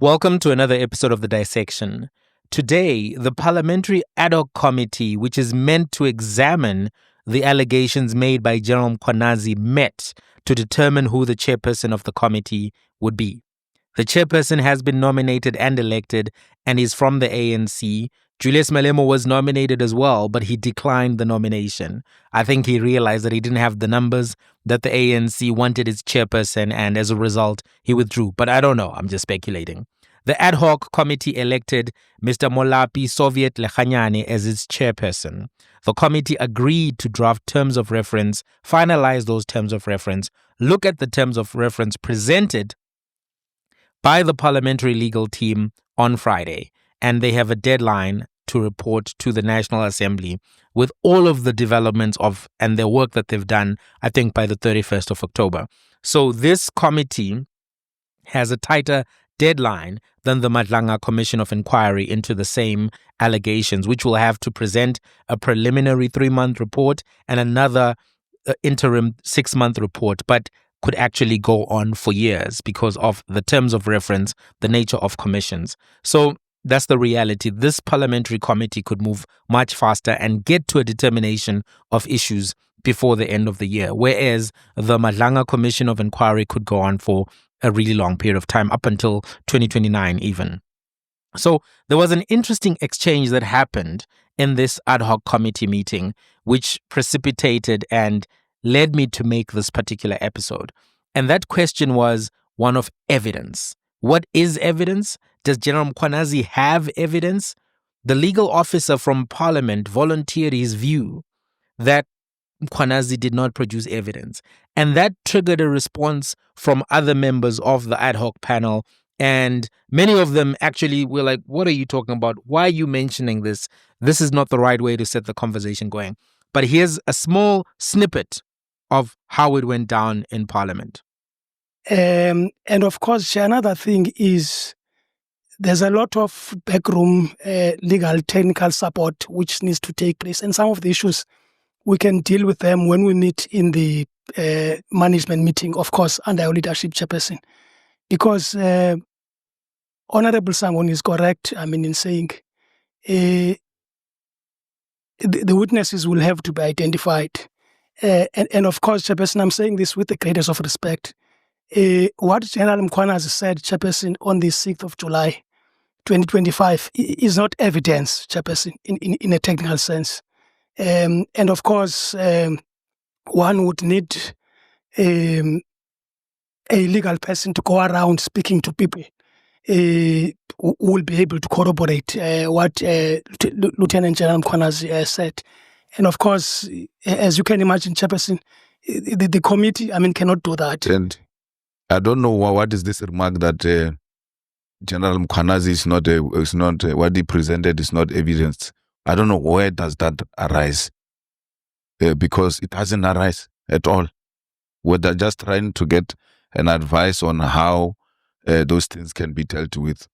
Welcome to another episode of The Dissection. Today, the Parliamentary Adhoc Committee, which is meant to examine the allegations made by General Mkhwanazi, met to determine who the chairperson of the committee would be. The chairperson has been nominated and elected and is from the ANC. Julius Malema was nominated as well, but he declined the nomination. I think he realized that he didn't have the numbers that the ANC wanted as chairperson, and as a result, he withdrew. But I don't know. I'm just speculating. The ad hoc committee elected Mr. Molapi Soviet Lekhanyane as its chairperson. The committee agreed to draft terms of reference, finalize those terms of reference, look at the terms of reference presented by the parliamentary legal team on Friday, and they have a deadline to report to the National Assembly with all of the developments of and their work that they've done, I think by the 31st of October. So this committee has a tighter deadline than the Madlanga Commission of Inquiry into the same allegations, which will have to present a preliminary 3-month report and another interim 6-month report, but could actually go on for years because of the terms of reference, the nature of commissions. So that's the reality. This parliamentary committee could move much faster and get to a determination of issues before the end of the year, whereas the Madlanga Commission of Inquiry could go on for a really long period of time, up until 2029 even. So there was an interesting exchange that happened in this ad hoc committee meeting, which precipitated and led me to make this particular episode. And that question was one of evidence. What is evidence? Does General Mkhwanazi have evidence? The legal officer from Parliament volunteered his view that Mkhwanazi did not produce evidence. And that triggered a response from other members of the ad hoc panel. And many of them actually were like, what are you talking about? Why are you mentioning this? This is not the right way to set the conversation going. But here's a small snippet of how it went down in Parliament. And of course, another thing is there's a lot of backroom legal technical support which needs to take place. And some of the issues, we can deal with them when we meet in the management meeting, of course, under our leadership chairperson. Because Honorable Sangoni is correct, in saying the witnesses will have to be identified. And of course, chairperson, I'm saying this with the greatest of respect. What General Mkhwanazi said, chairperson, on the 6th of July, 2025, is not evidence, chairperson, in a technical sense. And of course, one would need a legal person to go around speaking to people who will be able to corroborate what Lieutenant General Mkhwanazi said. And of course, as you can imagine, chairperson, the committee, cannot do that. And I don't know what is this remark that General Mkhwanazi is not what he presented is not evidence. I don't know where does that arise, because it doesn't arise at all. We're just trying to get an advice on how those things can be dealt with.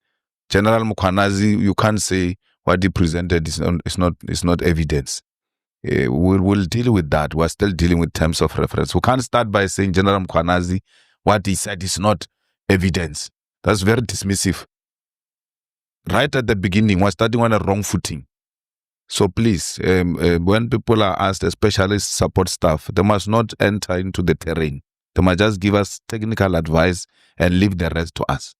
General Mkhwanazi, you can't say what he presented is not evidence. We'll deal with that. We're still dealing with terms of reference. We can't start by saying General Mkhwanazi, what he said is not evidence. That's very dismissive. Right at the beginning, we're starting on a wrong footing. So please, when people are asked, especially support staff, they must not enter into the terrain. They must just give us technical advice and leave the rest to us.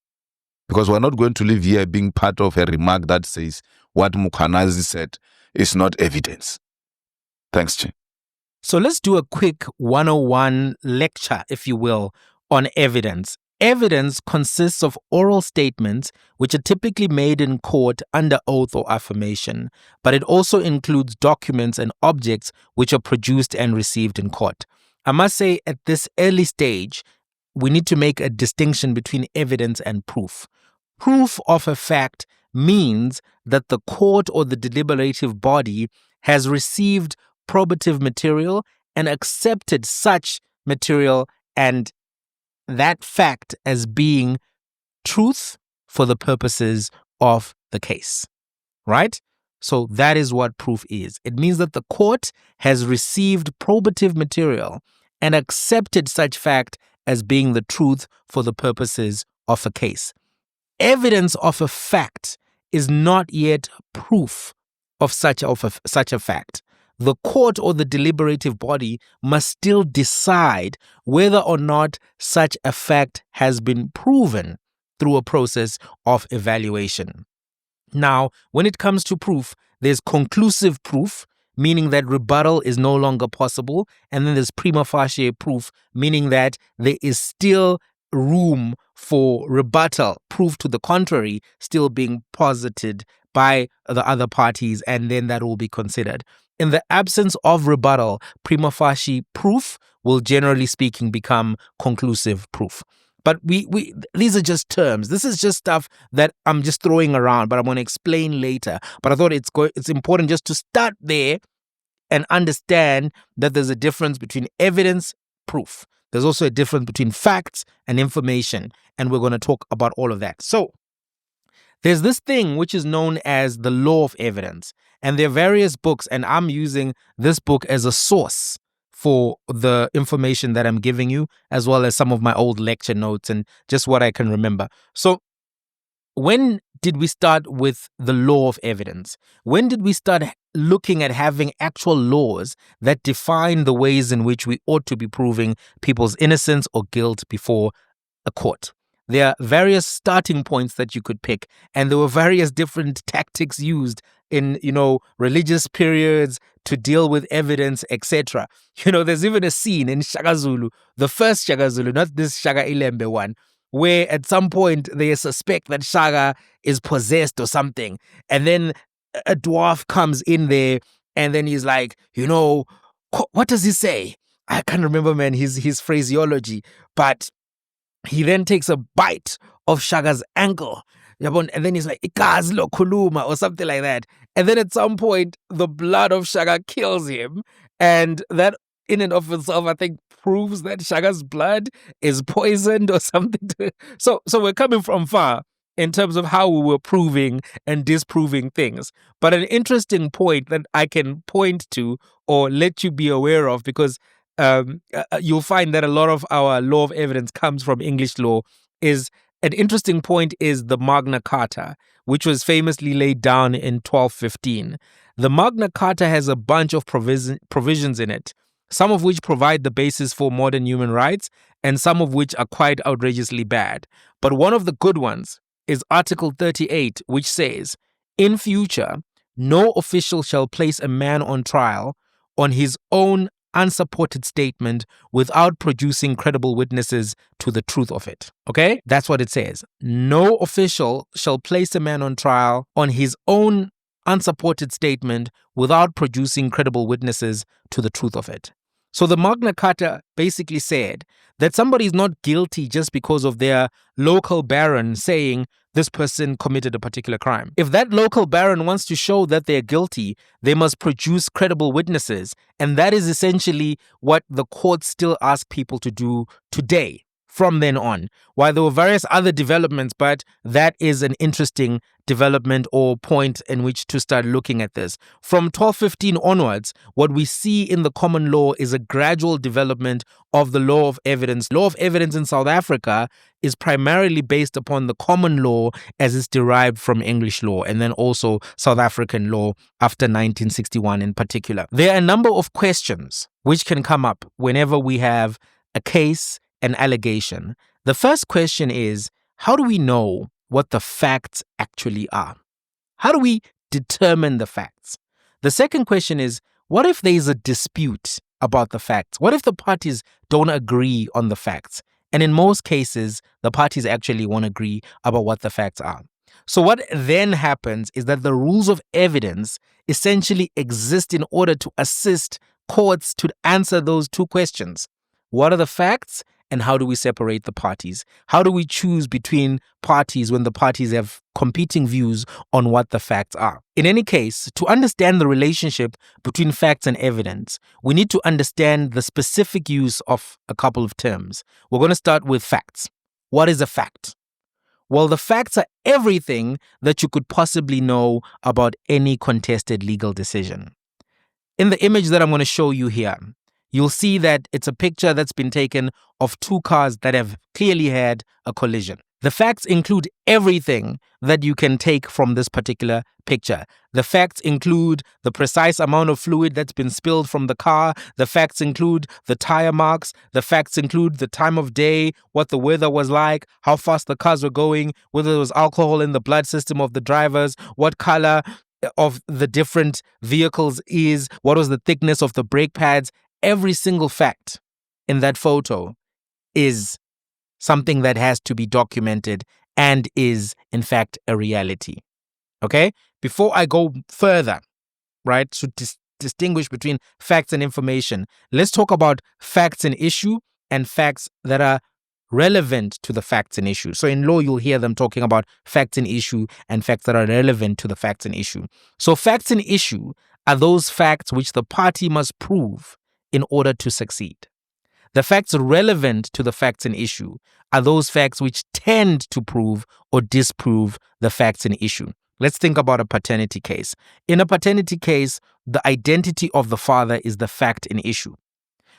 Because we're not going to live here being part of a remark that says what Mkhwanazi said is not evidence. Thanks, Chair. So let's do a quick 101 lecture, if you will, on evidence. Evidence consists of oral statements which are typically made in court under oath or affirmation, but it also includes documents and objects which are produced and received in court. I must say, at this early stage, we need to make a distinction between evidence and proof. Proof of a fact means that the court or the deliberative body has received probative material and accepted such material and that fact as being truth for the purposes of the case, right? So that is what proof is. It means that the court has received probative material and accepted such fact as being the truth for the purposes of a case. evidence of a fact is not yet proof of such a fact, the court or the deliberative body must still decide whether or not such a fact has been proven through a process of evaluation. Now, when it comes to proof, there's conclusive proof, meaning that rebuttal is no longer possible, and then there's prima facie proof, meaning that there is still room for rebuttal, proof to the contrary, still being posited by the other parties, and then that will be considered. In the absence of rebuttal, prima facie proof will, generally speaking, become conclusive proof. But these are just terms. This is just stuff that I'm just throwing around, but I'm going to explain later. But I thought it's important just to start there and understand that there's a difference between evidence, proof. There's also a difference between facts and information, and we're going to talk about all of that. So there's this thing which is known as the law of evidence, and there are various books, and I'm using this book as a source for the information that I'm giving you, as well as some of my old lecture notes and just what I can remember. So when did we start with the law of evidence? When did we start looking at having actual laws that define the ways in which we ought to be proving people's innocence or guilt before a court? There are various starting points that you could pick, and there were various different tactics used in, religious periods to deal with evidence, etc. There's even a scene in Shaka Zulu, the first Shaka Zulu, not this Shaka Ilembe one, where at some point they suspect that Shaka is possessed or something, and then a dwarf comes in there, and then he's like, what does he say? I can't remember, man, his phraseology, but he then takes a bite of Shaga's ankle. And then he's like, "Ikazi lo khuluma," or something like that. And then at some point, the blood of Shaga kills him. And that in and of itself, I think, proves that Shaga's blood is poisoned or something. So we're coming from far in terms of how we were proving and disproving things. But an interesting point that I can point to or let you be aware of, because you'll find that a lot of our law of evidence comes from English law, is an interesting point is the Magna Carta, which was famously laid down in 1215. The Magna Carta has a bunch of provisions in it, some of which provide the basis for modern human rights, and some of which are quite outrageously bad. But one of the good ones is Article 38, which says, "In future, no official shall place a man on trial on his own unsupported statement without producing credible witnesses to the truth of it." Okay? That's what it says. No official shall place a man on trial on his own unsupported statement without producing credible witnesses to the truth of it. So the Magna Carta basically said that somebody is not guilty just because of their local baron saying this person committed a particular crime. If that local baron wants to show that they're guilty, they must produce credible witnesses. And that is essentially what the courts still ask people to do today, from then on. While there were various other developments, but that is an interesting development or point in which to start looking at this. From 1215 onwards, what we see in the common law is a gradual development of the law of evidence. Law of evidence in South Africa is primarily based upon the common law as it's derived from English law, and then also South African law after 1961 in particular. There are a number of questions which can come up whenever we have a case, an allegation. The first question is, how do we know what the facts actually are? How do we determine the facts? The second question is, what if there is a dispute about the facts? What if the parties don't agree on the facts? And in most cases, the parties actually won't agree about what the facts are. So what then happens is that the rules of evidence essentially exist in order to assist courts to answer those two questions. What are the facts? And how do we separate the parties? How do we choose between parties when the parties have competing views on what the facts are? In any case, to understand the relationship between facts and evidence, we need to understand the specific use of a couple of terms. We're going to start with facts. What is a fact? Well, the facts are everything that you could possibly know about any contested legal decision. In the image that I'm going to show you here, you'll see that it's a picture that's been taken of two cars that have clearly had a collision. The facts include everything that you can take from this particular picture. The facts include the precise amount of fluid that's been spilled from the car. The facts include the tire marks. The facts include the time of day, what the weather was like, how fast the cars were going, whether there was alcohol in the blood system of the drivers, what color of the different vehicles is, what was the thickness of the brake pads. Every single fact in that photo is something that has to be documented and is, in fact, a reality. Okay? Before I go further, right, to distinguish between facts and information, let's talk about facts in issue and facts that are relevant to the facts in issue. So in law, you'll hear them talking about facts in issue and facts that are relevant to the facts in issue. So facts in issue are those facts which the party must prove in order to succeed. The facts relevant to the facts in issue are those facts which tend to prove or disprove the facts in issue. Let's think about a paternity case. In a paternity case, the identity of the father is the fact in issue.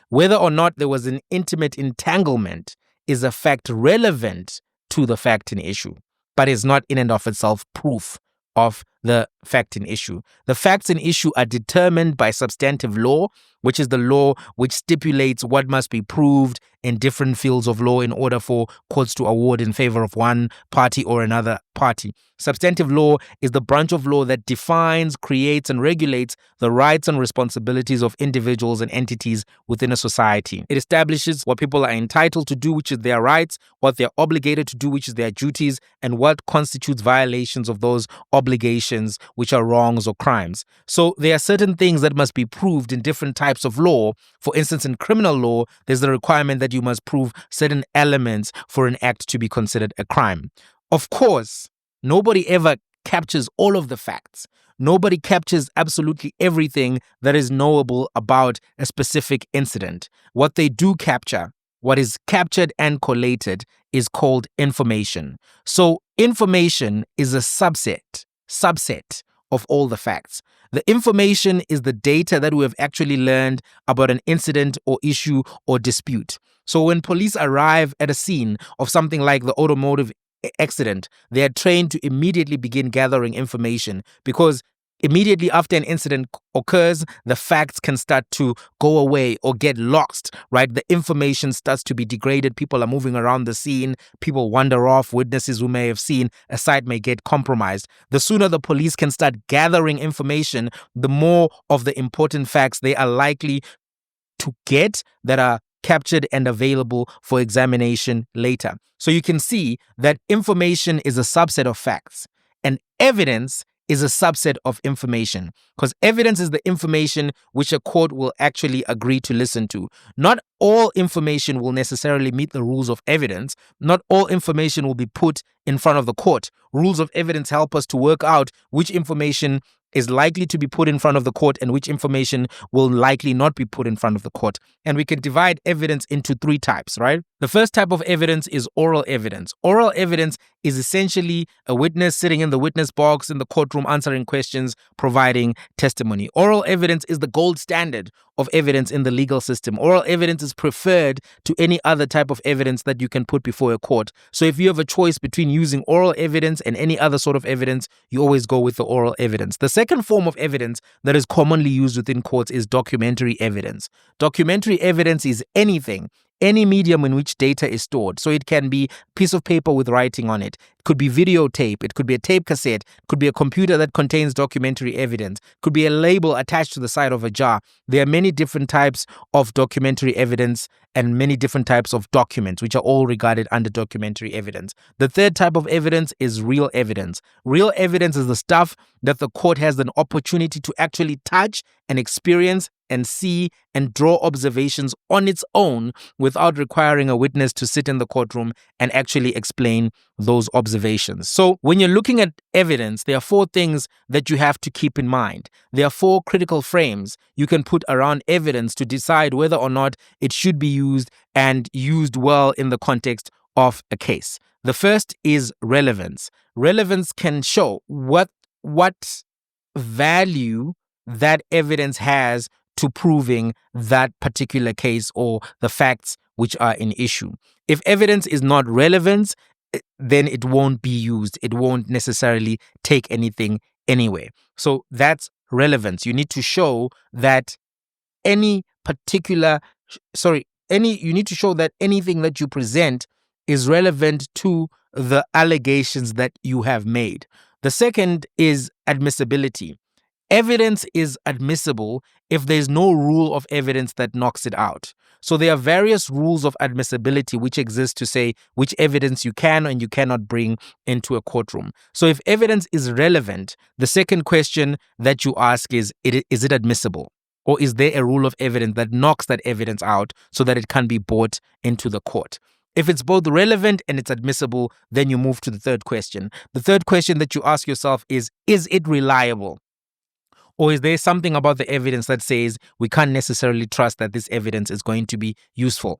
Whether or not there was an intimate entanglement is a fact relevant to the fact in issue, but is not in and of itself proof of the fact in issue. The facts in issue are determined by substantive law, which is the law which stipulates what must be proved in different fields of law in order for courts to award in favor of one party or another party. Substantive law is the branch of law that defines, creates, and regulates the rights and responsibilities of individuals and entities within a society. It establishes what people are entitled to do, which is their rights, what they're obligated to do, which is their duties, and what constitutes violations of those obligations, which are wrongs or crimes. So there are certain things that must be proved in different types of law. For instance, in criminal law, there's the requirement that you must prove certain elements for an act to be considered a crime. Of course, nobody ever captures all of the facts. Nobody captures absolutely everything that is knowable about a specific incident. What they do capture, what is captured and collated, is called information. So information is a subset of all the facts. The information is the data that we have actually learned about an incident or issue or dispute. So when police arrive at a scene of something like the automotive accident, they are trained to immediately begin gathering information, because immediately after an incident occurs, the facts can start to go away or get lost, right? The information starts to be degraded. People are moving around the scene. People wander off. Witnesses who may have seen a site may get compromised. The sooner the police can start gathering information, the more of the important facts they are likely to get that are captured and available for examination later. So you can see that information is a subset of facts, and evidence is a subset of information, because evidence is the information which a court will actually agree to listen to. Not all information will necessarily meet the rules of evidence. Not all information will be put in front of the court. Rules of evidence help us to work out which information is likely to be put in front of the court and which information will likely not be put in front of the court. And we can divide evidence into three types, right? The first type of evidence is oral evidence. Oral evidence is essentially a witness sitting in the witness box in the courtroom answering questions, providing testimony. Oral evidence is the gold standard of evidence in the legal system. Oral evidence is preferred to any other type of evidence that you can put before a court. So if you have a choice between using oral evidence and any other sort of evidence, you always go with the oral evidence. The second form of evidence that is commonly used within courts is documentary evidence. Documentary evidence is any medium in which data is stored. So it can be a piece of paper with writing on it. It could be videotape. It could be a tape cassette. It could be a computer that contains documentary evidence. It could be a label attached to the side of a jar. There are many different types of documentary evidence and many different types of documents, which are all regarded under documentary evidence. The third type of evidence is real evidence. Real evidence is the stuff that the court has an opportunity to actually touch and experience and see and draw observations on its own without requiring a witness to sit in the courtroom and actually explain those observations. So when you're looking at evidence, there are four things that you have to keep in mind. There are four critical frames you can put around evidence to decide whether or not it should be used and used well in the context of a case. The first is relevance. Relevance can show what value that evidence has to proving that particular case or the facts which are in issue. If evidence is not relevant, then it won't be used. It won't necessarily take anything anywhere. So that's relevance. You need to show that any particular, you need to show that anything that you present is relevant to the allegations that you have made. The second is admissibility. Evidence is admissible if there's no rule of evidence that knocks it out. So there are various rules of admissibility which exist to say which evidence you can and you cannot bring into a courtroom. So if evidence is relevant, the second question that you ask is it admissible? Or is there a rule of evidence that knocks that evidence out so that it can be brought into the court? If it's both relevant and it's admissible, then you move to the third question. The third question that you ask yourself is it reliable? Or is there something about the evidence that says we can't necessarily trust that this evidence is going to be useful,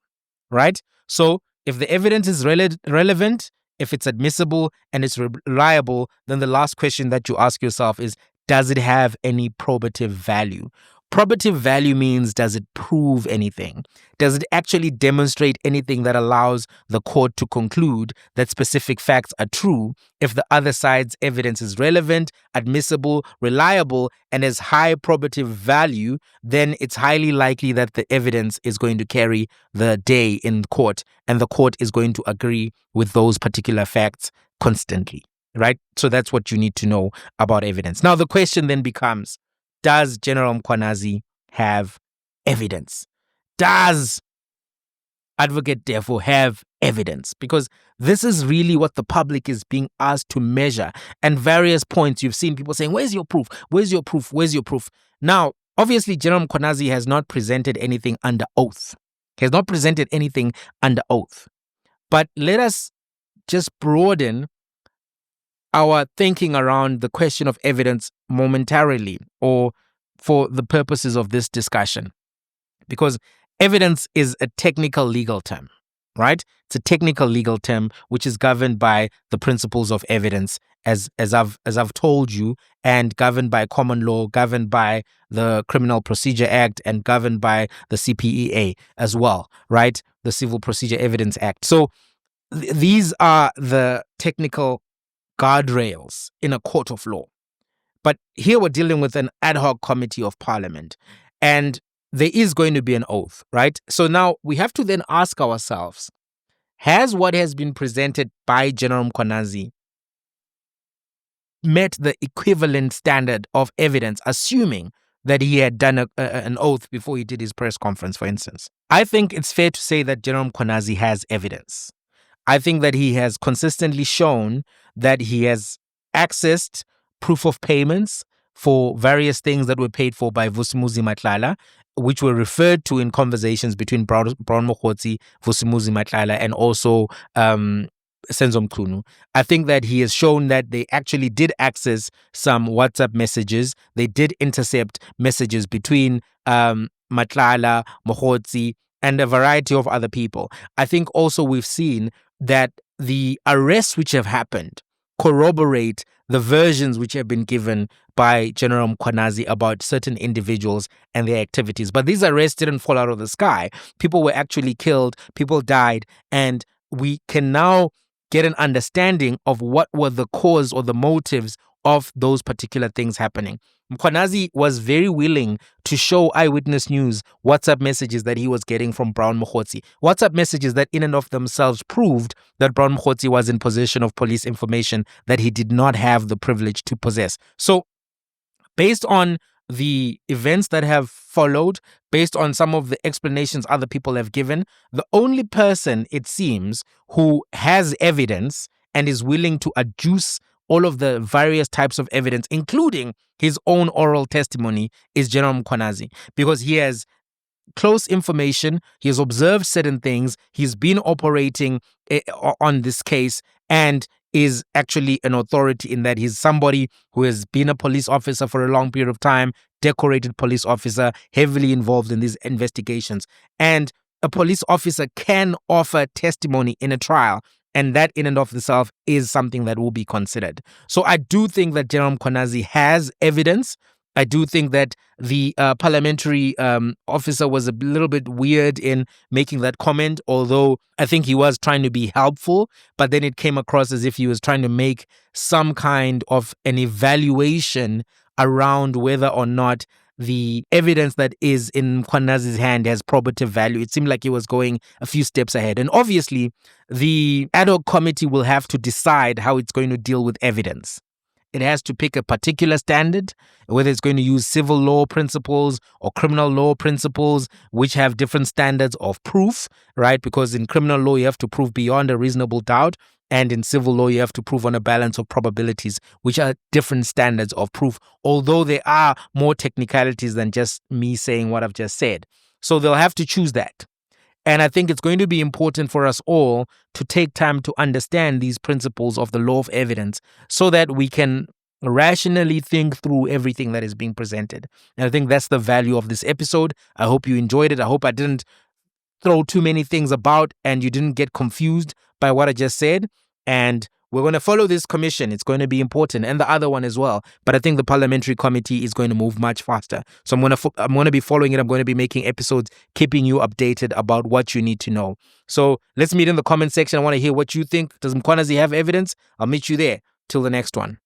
right? So if the evidence is relevant, if it's admissible and it's reliable, then the last question that you ask yourself is, does it have any probative value? Probative value means, does it prove anything? Does it actually demonstrate anything that allows the court to conclude that specific facts are true if the other side's evidence is relevant, admissible, reliable, and has high probative value? Then it's highly likely that the evidence is going to carry the day in court, and the court is going to agree with those particular facts constantly, right? So that's what you need to know about evidence. Now, the question then becomes, does General Mkhwanazi have evidence? Does Advocate Defo have evidence? Because this is really what the public is being asked to measure. And various points you've seen people saying, where's your proof? Where's your proof? Where's your proof? Now, obviously, General Mkhwanazi has not presented anything under oath. He has not presented anything under oath. But let us just broaden our thinking around the question of evidence momentarily, or for the purposes of this discussion. Because evidence is a technical legal term, right? It's a technical legal term which is governed by the principles of evidence, as I've told you, and governed by common law, governed by the Criminal Procedure Act, and governed by the CPEA as well, right? The Civil Procedure Evidence Act. So these are the technical guardrails in a court of law. But here we're dealing with an ad hoc committee of parliament, and there is going to be an oath, right? So now we have to then ask ourselves, has what has been presented by General Mkhwanazi met the equivalent standard of evidence, assuming that he had done an oath before he did his press conference, for instance? I think it's fair to say that General Mkhwanazi has evidence. I think that he has consistently shown that he has accessed proof of payments for various things that were paid for by Vusimuzi Matlala, which were referred to in conversations between Brown Mokgotsi, Vusimuzi Matlala, and also Senzo Mchunu. I think that he has shown that they actually did access some WhatsApp messages. They did intercept messages between Matlala, Mokgotsi, and a variety of other people. I think also we've seen that the arrests which have happened corroborate the versions which have been given by General Mkhwanazi about certain individuals and their activities. But these arrests didn't fall out of the sky. People were actually killed, people died, and we can now get an understanding of what were the cause or the motives of those particular things happening. Mkhwanazi was very willing to show Eyewitness News WhatsApp messages that he was getting from Brown Mokgotsi. WhatsApp messages that in and of themselves proved that Brown Mokgotsi was in possession of police information that he did not have the privilege to possess. So, based on the events that have followed, based on some of the explanations other people have given, the only person, it seems, who has evidence and is willing to adduce all of the various types of evidence, including his own oral testimony, is General Mkhwanazi, because he has close information, he has observed certain things, he's been operating on this case, and is actually an authority in that he's somebody who has been a police officer for a long period of time, decorated police officer, heavily involved in these investigations. And a police officer can offer testimony in a trial, and that in and of itself is something that will be considered. So I do think that General Mkhwanazi has evidence. I do think that the parliamentary officer was a little bit weird in making that comment, although I think he was trying to be helpful, but then it came across as if he was trying to make some kind of an evaluation around whether or not the evidence that is in Mkhwanazi's hand has probative value. It seemed like he was going a few steps ahead. And obviously, the Adhoc committee will have to decide how it's going to deal with evidence. It has to pick a particular standard, whether it's going to use civil law principles or criminal law principles, which have different standards of proof, right? Because in criminal law, you have to prove beyond a reasonable doubt. And in civil law, you have to prove on a balance of probabilities, which are different standards of proof, although there are more technicalities than just me saying what I've just said. So they'll have to choose that. And I think it's going to be important for us all to take time to understand these principles of the law of evidence so that we can rationally think through everything that is being presented. And I think that's the value of this episode. I hope you enjoyed it. I hope I didn't throw too many things about and you didn't get confused by what I just said. And we're going to follow this commission. It's going to be important, and the other one as well. But I think the parliamentary committee is going to move much faster. So I'm going to be following it. I'm going to be making episodes, keeping you updated about what you need to know. So let's meet in the comment section. I want to hear what you think. Does Mkhwanazi have evidence? I'll meet you there. Till the next one.